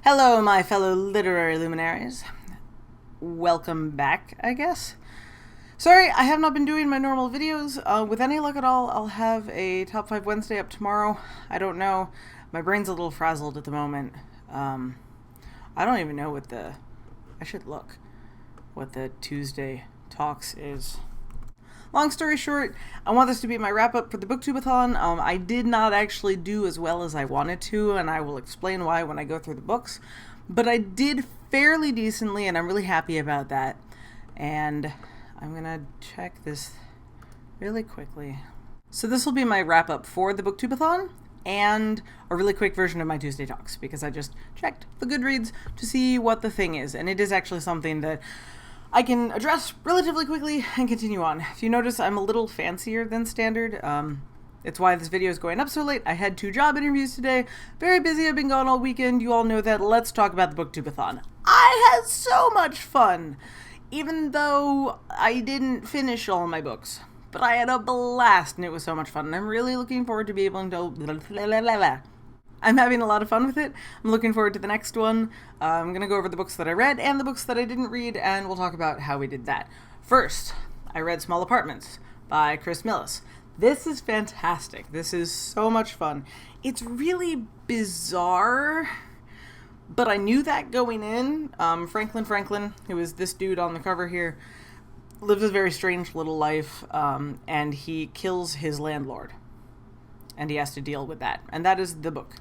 Hello, my fellow literary luminaries. Welcome back, I guess. Sorry, I have not been doing my normal videos. With any luck at all, I'll have a Top 5 Wednesday up tomorrow. I don't know. My brain's a little frazzled at the moment. I don't even know what the... I should look what the Tuesday talks is. Long story short, I want this to be my wrap-up for the BookTubeAthon. I did not actually do as well as I wanted to, and I will explain why when I go through the books. But I did fairly decently, and I'm really happy about that. And I'm going to check this really quickly. So this will be my wrap-up for the BookTubeAthon, and a really quick version of my Tuesday talks, because I just checked the Goodreads to see what the thing is. And it is actually something that I can address relatively quickly and continue on. If you notice, I'm a little fancier than standard. It's why this video is going up so late. I had 2 job interviews today. Very busy. I've been gone all weekend. You all know that. Let's talk about the BookTubeAthon. I had so much fun, even though I didn't finish all my books. But I had a blast, and it was so much fun. And I'm really looking forward to be able to... I'm having a lot of fun with it. I'm looking forward to the next one. I'm going to go over the books that I read and the books that I didn't read, and we'll talk about how we did that. First, I read Small Apartments by Chris Millis. This is fantastic. This is so much fun. It's really bizarre, but I knew that going in. Franklin, who is this dude on the cover here, lives a very strange little life, and he kills his landlord. And he has to deal with that. And that is the book.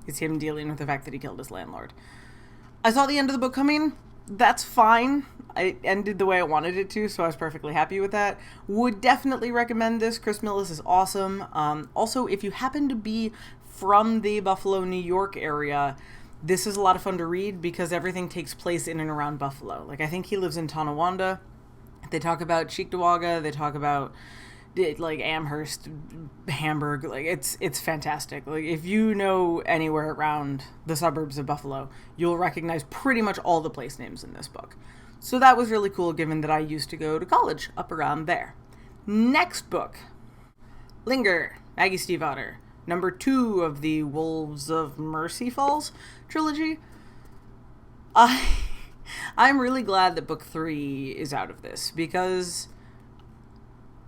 It's him dealing with the fact that he killed his landlord. I saw the end of the book coming. That's fine. It ended the way I wanted it to, so I was perfectly happy with that. Would definitely recommend this. Chris Millis is awesome. Also, if you happen to be from the Buffalo, New York area, this is a lot of fun to read because everything takes place in and around Buffalo. Like, I think he lives in Tonawanda. They talk about Cheektowaga. They talk about like Amherst, Hamburg. Like, it's fantastic. Like, if you know anywhere around the suburbs of Buffalo, you'll recognize pretty much all the place names in this book. So that was really cool, given that I used to go to college up around there. Next book, Linger, Maggie Stiefvater, number 2 of the Wolves of Mercy Falls trilogy. I'm really glad that book 3 is out of this, because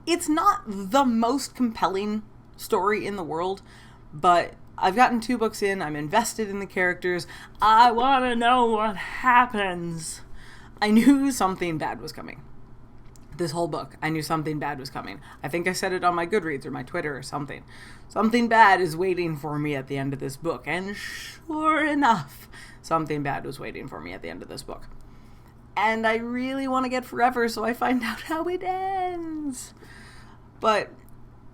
it's not the most compelling story in the world, but I've gotten 2 books in. I'm invested in the characters. I want to know what happens. I knew something bad was coming. This whole book, I knew something bad was coming. I think I said it on my Goodreads or my Twitter or something. Something bad is waiting for me at the end of this book. And sure enough, something bad was waiting for me at the end of this book. And I really want to get Forever, so I find out how it ends. But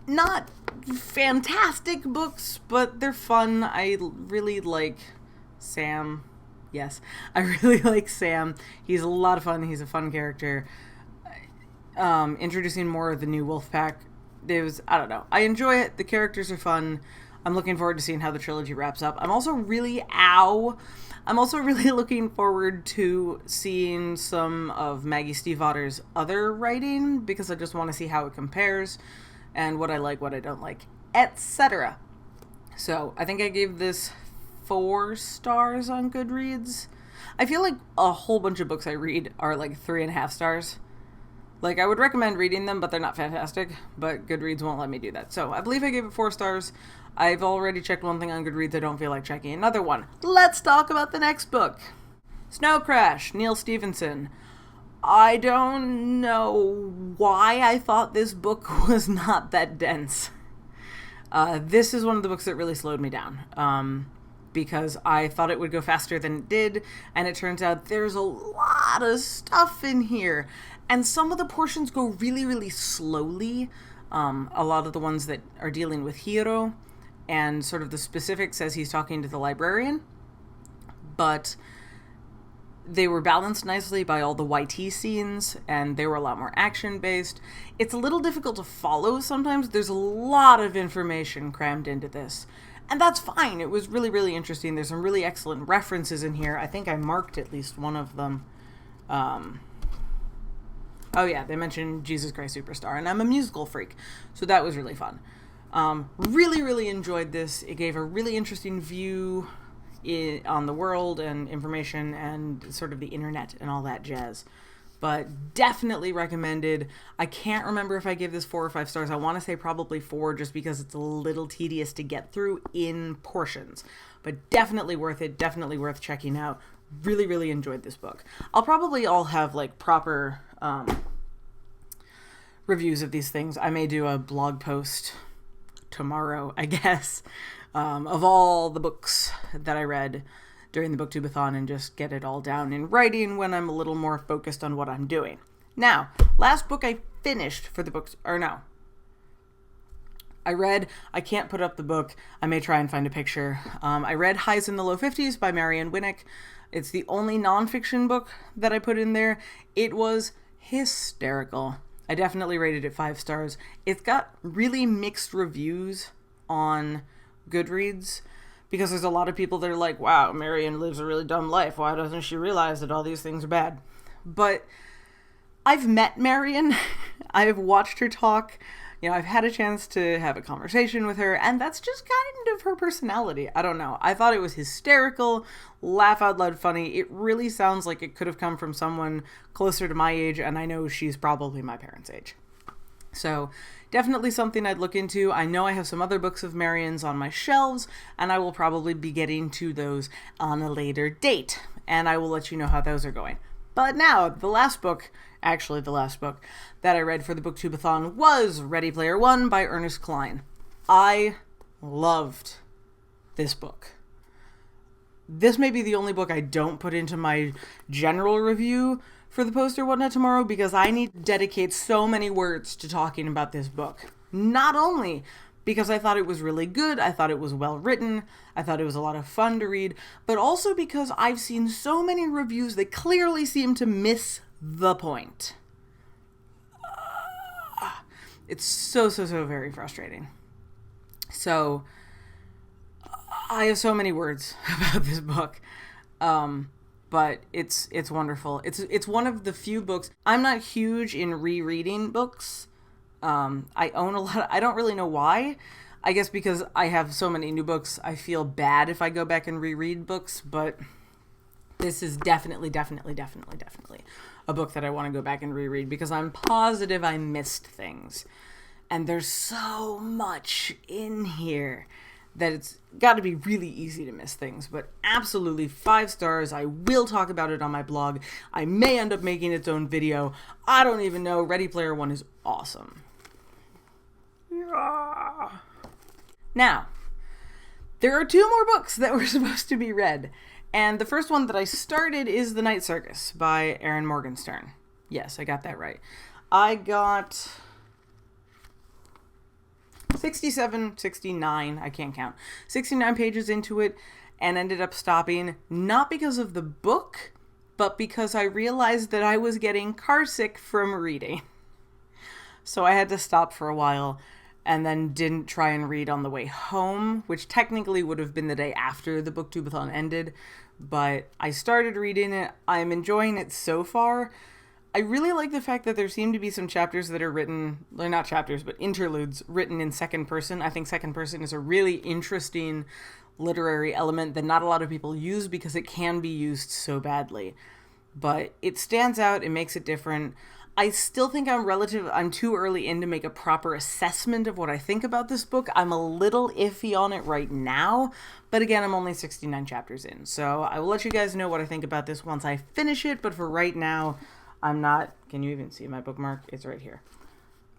not fantastic books, but they're fun. I really like Sam. Yes, I really like Sam. He's a lot of fun. He's a fun character. Introducing more of the new wolf pack. I don't know. I enjoy it. The characters are fun. I'm looking forward to seeing how the trilogy wraps up. I'm also really looking forward to seeing some of Maggie Stiefvater's other writing, because I just want to see how it compares and what I like, what I don't like, etc. So I think I gave this 4 stars on Goodreads. I feel like a whole bunch of books I read are like 3.5 stars. Like, I would recommend reading them, but they're not fantastic. But Goodreads won't let me do that. So I believe I gave it 4 stars. I've already checked one thing on Goodreads. I don't feel like checking another one. Let's talk about the next book. Snow Crash, Neil Stephenson. I don't know why I thought this book was not that dense. This is one of the books that really slowed me down. Because I thought it would go faster than it did. And it turns out there's a lot of stuff in here. And some of the portions go really, really slowly. A lot of the ones that are dealing with Hiro and sort of the specifics as he's talking to the librarian. But they were balanced nicely by all the YT scenes, and they were a lot more action-based. It's a little difficult to follow sometimes. There's a lot of information crammed into this. And that's fine. It was really, really interesting. There's some really excellent references in here. I think I marked at least one of them. Oh yeah, they mentioned Jesus Christ Superstar, and I'm a musical freak, so that was really fun. Really, really enjoyed this. It gave a really interesting view on the world and information and sort of the internet and all that jazz. But definitely recommended. I can't remember if I give this 4 or 5 stars. I want to say probably 4 just because it's a little tedious to get through in portions. But definitely worth it. Definitely worth checking out. Really, really enjoyed this book. I'll probably all have like proper reviews of these things. I may do a blog post tomorrow, I guess, of all the books that I read during the BookTubeAthon and just get it all down in writing when I'm a little more focused on what I'm doing. Now, last book I finished for the books, or no. I read, I can't put up the book, I may try and find a picture. I read Highs in the Low 50s by Marion Winnick. It's the only nonfiction book that I put in there. It was hysterical. I definitely rated it 5 stars. It's got really mixed reviews on Goodreads, because there's a lot of people that are like, wow, Marion lives a really dumb life. Why doesn't she realize that all these things are bad? But I've met Marion. I've watched her talk. You know, I've had a chance to have a conversation with her, and that's just kind of her personality. I don't know. I thought it was hysterical, laugh out loud funny. It really sounds like it could have come from someone closer to my age, and I know she's probably my parents' age. So definitely something I'd look into. I know I have some other books of Marion's on my shelves, and I will probably be getting to those on a later date, and I will let you know how those are going. But now, the last book that I read for the BookTubeAthon was Ready Player One by Ernest Cline. I loved this book. This may be the only book I don't put into my general review for the post or whatnot tomorrow, because I need to dedicate so many words to talking about this book. Not only because I thought it was really good, I thought it was well written, I thought it was a lot of fun to read, but also because I've seen so many reviews that clearly seem to miss the point. It's so very frustrating. So I have so many words about this book. But it's wonderful. It's one of the few books. I'm not huge in rereading books. I own a lot. I don't really know why. I guess because I have so many new books, I feel bad if I go back and reread books, but this is definitely a book that I want to go back and reread, because I'm positive I missed things. And there's so much in here that it's got to be really easy to miss things, but absolutely 5 stars. I will talk about it on my blog. I may end up making its own video. I don't even know. Ready Player One is awesome. Yeah. Now, there are 2 more books that were supposed to be read, and the first one that I started is The Night Circus by Erin Morgenstern. Yes, I got that right. I got 69, I can't count, 69 pages into it, and ended up stopping, not because of the book, but because I realized that I was getting carsick from reading. So I had to stop for a while, and then didn't try and read on the way home, which technically would have been the day after the BookTubeAthon ended, but I started reading it. I'm enjoying it so far. I really like the fact that there seem to be some chapters that are written, well, not chapters, but interludes written in second person. I think second person is a really interesting literary element that not a lot of people use, because it can be used so badly. But it stands out, it makes it different. I still think I'm too early in to make a proper assessment of what I think about this book. I'm a little iffy on it right now, but again, I'm only 69 chapters in, so I will let you guys know what I think about this once I finish it, but for right now, I'm not, can you even see my bookmark? It's right here.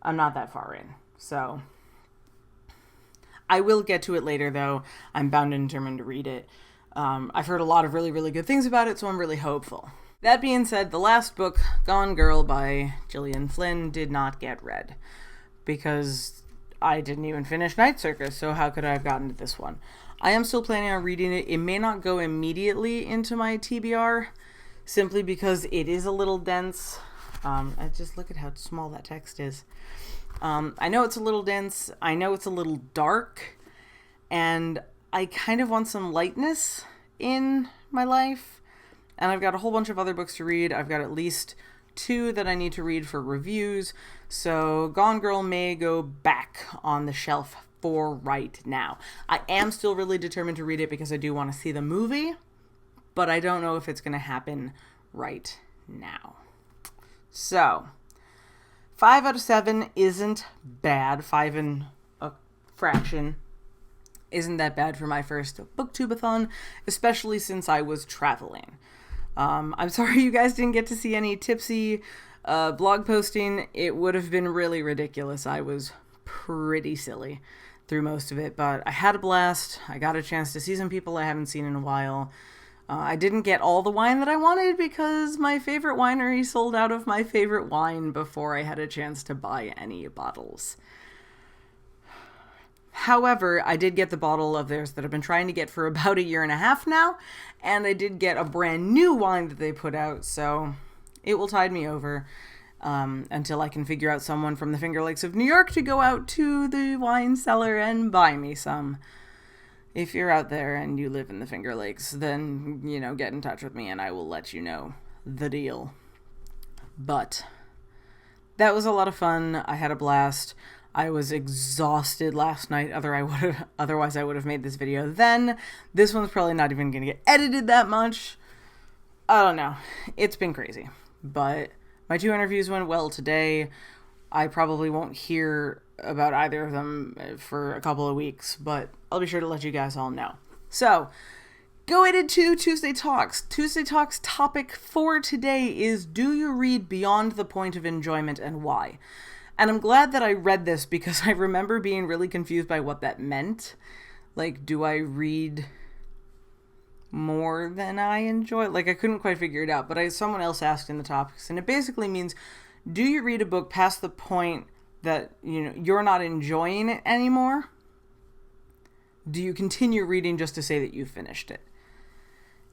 I'm not that far in, so I will get to it later, though. I'm bound and determined to read it. I've heard a lot of really, really good things about it, so I'm really hopeful. That being said, the last book, Gone Girl by Gillian Flynn, did not get read, because I didn't even finish Night Circus, so how could I have gotten to this one? I am still planning on reading it. It may not go immediately into my TBR, simply because it is a little dense. I just look at how small that text is. I know it's a little dense, I know it's a little dark, and I kind of want some lightness in my life. And I've got a whole bunch of other books to read. I've got at least 2 that I need to read for reviews. So Gone Girl may go back on the shelf for right now. I am still really determined to read it because I do want to see the movie, but I don't know if it's going to happen right now. So, 5 out of 7 isn't bad. 5 and a fraction isn't that bad for my first BookTubeAthon, especially since I was traveling. I'm sorry you guys didn't get to see any tipsy blog posting. It would have been really ridiculous. I was pretty silly through most of it, but I had a blast. I got a chance to see some people I haven't seen in a while. I didn't get all the wine that I wanted because my favorite winery sold out of my favorite wine before I had a chance to buy any bottles. However, I did get the bottle of theirs that I've been trying to get for about 1.5 years now, and I did get a brand new wine that they put out, so it will tide me over until I can figure out someone from the Finger Lakes of New York to go out to the wine cellar and buy me some. If you're out there and you live in the Finger Lakes, then, get in touch with me and I will let you know the deal. But that was a lot of fun. I had a blast. I was exhausted last night, otherwise I would have made this video then. This one's probably not even going to get edited that much. I don't know. It's been crazy. But my 2 interviews went well today. I probably won't hear about either of them for a couple of weeks, but I'll be sure to let you guys all know. So, going into Tuesday Talks. Tuesday Talks topic for today is, do you read beyond the point of enjoyment and why? And I'm glad that I read this because I remember being really confused by what that meant. Like, do I read more than I enjoy? Like, I couldn't quite figure it out, but someone else asked in the topics, and it basically means, do you read a book past the point that, you're not enjoying it anymore? Do you continue reading just to say that you finished it?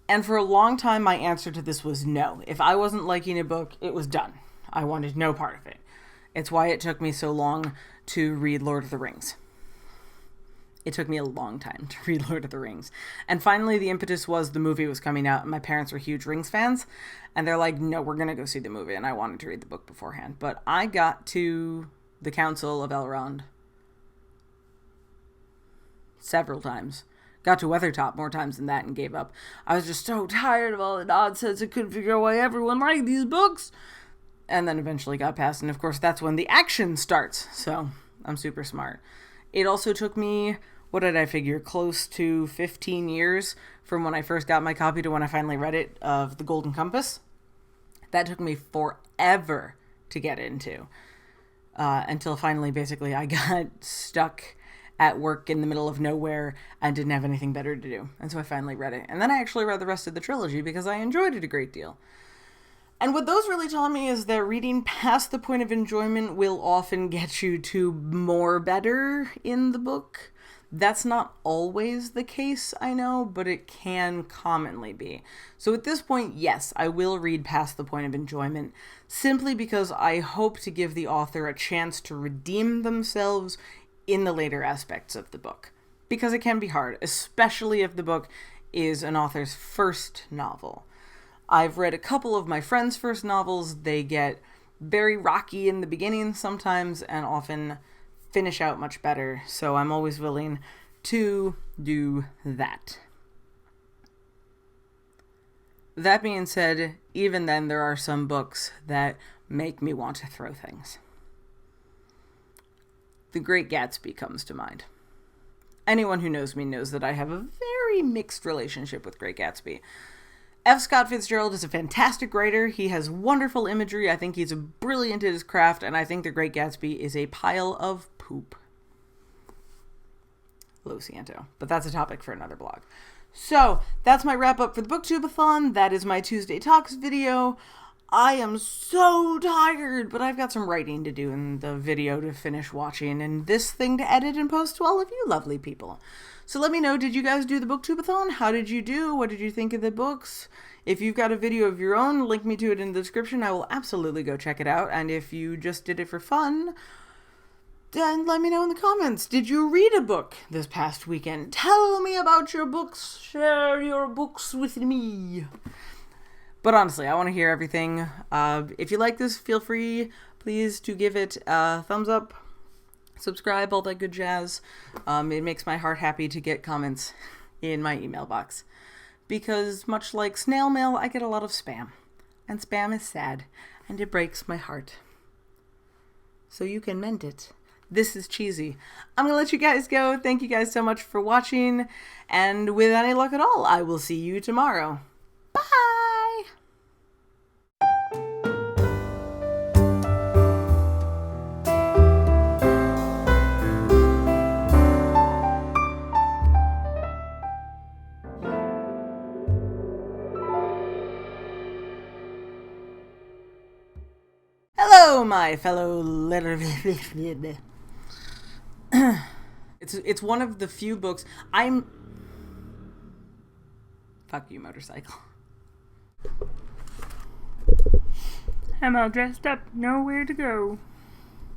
And for a long time, my answer to this was no. If I wasn't liking a book, it was done. I wanted no part of it. It's why it took me so long to read Lord of the Rings. It took me a long time to read Lord of the Rings. And finally, the impetus was the movie was coming out, and my parents were huge Rings fans. And they're like, no, we're going to go see the movie. And I wanted to read the book beforehand. But I got to the Council of Elrond several times. Got to Weathertop more times than that and gave up. I was just so tired of all the nonsense. I couldn't figure out why everyone liked these books. And then eventually got past. And of course, that's when the action starts. So I'm super smart. It also took me, what did I figure, close to 15 years from when I first got my copy to when I finally read it, of The Golden Compass. That took me forever to get into. Until finally, basically, I got stuck at work in the middle of nowhere and didn't have anything better to do. And so I finally read it. And then I actually read the rest of the trilogy because I enjoyed it a great deal. And what those really taught me is that reading past the point of enjoyment will often get you to more better in the book. That's not always the case, I know, but it can commonly be. So at this point, yes, I will read past the point of enjoyment, simply because I hope to give the author a chance to redeem themselves in the later aspects of the book. Because it can be hard, especially if the book is an author's first novel. I've read a couple of my friends' first novels. They get very rocky in the beginning sometimes and often finish out much better. So I'm always willing to do that. That being said, even then there are some books that make me want to throw things. The Great Gatsby comes to mind. Anyone who knows me knows that I have a very mixed relationship with Great Gatsby. F. Scott Fitzgerald is a fantastic writer. He has wonderful imagery. I think he's brilliant at his craft, and I think The Great Gatsby is a pile of poop. Lo siento. But that's a topic for another blog. So, that's my wrap up for the BookTubeAthon. That is my Tuesday Talks video. I am so tired, but I've got some writing to do in the video to finish watching, and this thing to edit and post to all of you lovely people. So let me know, did you guys do the BookTubeAthon? How did you do? What did you think of the books? If you've got a video of your own, link me to it in the description. I will absolutely go check it out. And if you just did it for fun, then let me know in the comments. Did you read a book this past weekend? Tell me about your books. Share your books with me. But honestly, I want to hear everything. If you like this, feel free, please, to give it a thumbs up. subscribe, all that good jazz. It makes my heart happy to get comments in my email box. Because much like snail mail, I get a lot of spam. And spam is sad, and it breaks my heart. So you can mend it. This is cheesy. I'm gonna let you guys go. Thank you guys so much for watching. And with any luck at all, I will see you tomorrow. Bye! Hello, my fellow It's one of the few books Fuck you, motorcycle. I'm all dressed up, nowhere to go.